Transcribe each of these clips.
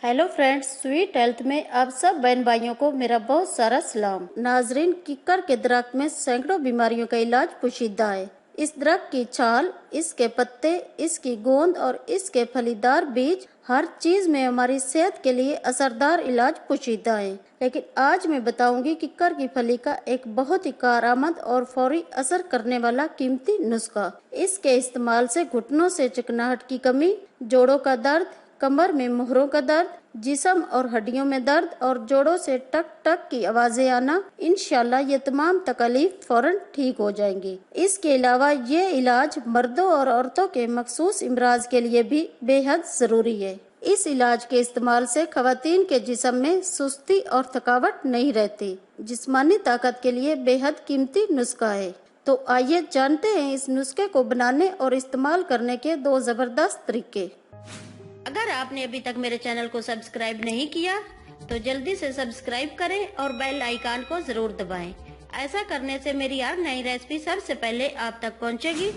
Hello friends, sweet health में आप सब बहन भाइयों को मेरा बहुत सारा सलाम। नाजरीन, किक्कर के दरख्त में सैकड़ों बीमारियों का इलाज पोशीदा है। इस दरख्त की छाल, इसके पत्ते, इसकी गोंद और इसके फलीदार बीज हर चीज में हमारी सेहत के लिए असरदार इलाज पोशीदा है। लेकिन आज मैं बताऊंगी किक्कर की फली का एक बहुत ही कारआमद और फौरी असर करने वाला कीमती नुस्खा। इसके इस्तेमाल से घुटनों से चिकनाहट की कमी, जोड़ों का दर्द, कमर में मोहरों का दर्द, जिस्म और हड्डियों में दर्द और जोड़ों से टक टक की आवाजें आना, इंशाल्लाह ये तमाम तकलीफ फौरन ठीक हो जाएंगी। इसके अलावा ये इलाज मर्दों और औरतों के मखसूस इमराज के लिए भी बेहद जरूरी है। इस इलाज के इस्तेमाल से खवातीन के जिस्म में सुस्ती और थकावट नहीं रहती। जिस्मानी ताकत के लिए बेहद कीमती नुस्खा है। तो आइए जानते हैं इस नुस्खे को बनाने और इस्तेमाल करने के दो जबरदस्त तरीके। अगर आपने अभी तक मेरे चैनल को सब्सक्राइब नहीं किया तो जल्दी से सब्सक्राइब करें और बेल आइकन को जरूर दबाएं। ऐसा करने से मेरी हर नई रेसिपी सबसे पहले आप तक पहुंचेगी।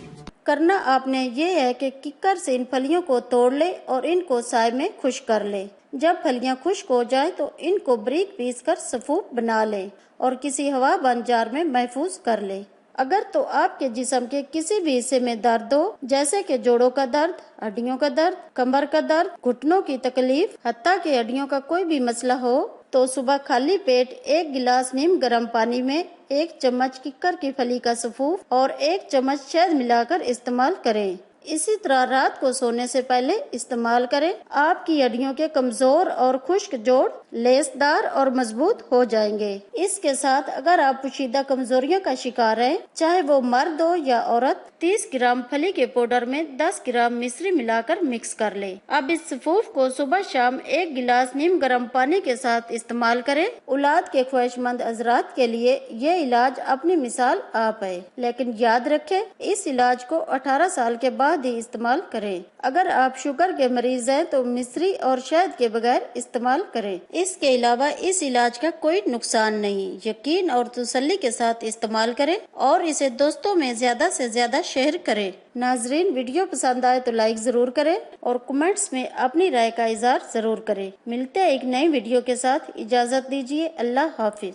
करना आपने ये है कि किक्कर से इन फलियों को तोड़ ले और इनको साए में खुश्क कर ले। जब फलियां खुश्क हो जाएं तो इनको बारीक पीस कर सफूफ बना ले और किसी हवाबंद जार में महफूज कर ले। अगर तो आपके जिस्म के किसी भी हिस्से में दर्द हो, जैसे कि जोड़ों का दर्द, हड्डियों का दर्द, कमर का दर्द, घुटनों की तकलीफ, हत्ता के हड्डियों का कोई भी मसला हो, तो सुबह खाली पेट 1 गिलास नीम गर्म पानी में 1 चम्मच किक्कर की फली का सफूफ और 1 चम्मच शहद मिलाकर इस्तेमाल करें। इसी तरह रात को सोने से पहले इस्तेमाल करें। आपकी हड्डियों के कमजोर और खुश्क जोड़ लेसदार और मजबूत हो जाएंगे। इसके साथ अगर आप पोशीदा कमजोरियों का शिकार हैं, चाहे वो मर्द हो या औरत, 30 ग्राम फली के पाउडर में 10 ग्राम मिश्री मिलाकर मिक्स कर ले। अब इस सफूफ को सुबह शाम 1 गिलास नीम गर्म पानी के साथ इस्तेमाल करें। औलाद के ख्वाहिशमंद हजरात के लिए ये इलाज अपनी मिसाल आप है, लेकिन याद रखें इस इलाज को 18 साल के बाद ही इस्तेमाल करें। अगर आप शुगर के मरीज हैं तो मिश्री और शहद के बगैर इस्तेमाल करें। इसके अलावा इस इलाज का कोई नुकसान नहीं। यकीन और तसल्ली के साथ इस्तेमाल करें और इसे दोस्तों में ज्यादा से ज्यादा शेयर करें। नाजरीन, वीडियो पसंद आए तो लाइक जरूर करें और कमेंट्स में अपनी राय का इजहार जरूर करें। मिलते हैं एक नई वीडियो के साथ। इजाजत दीजिए। अल्लाह हाफिज।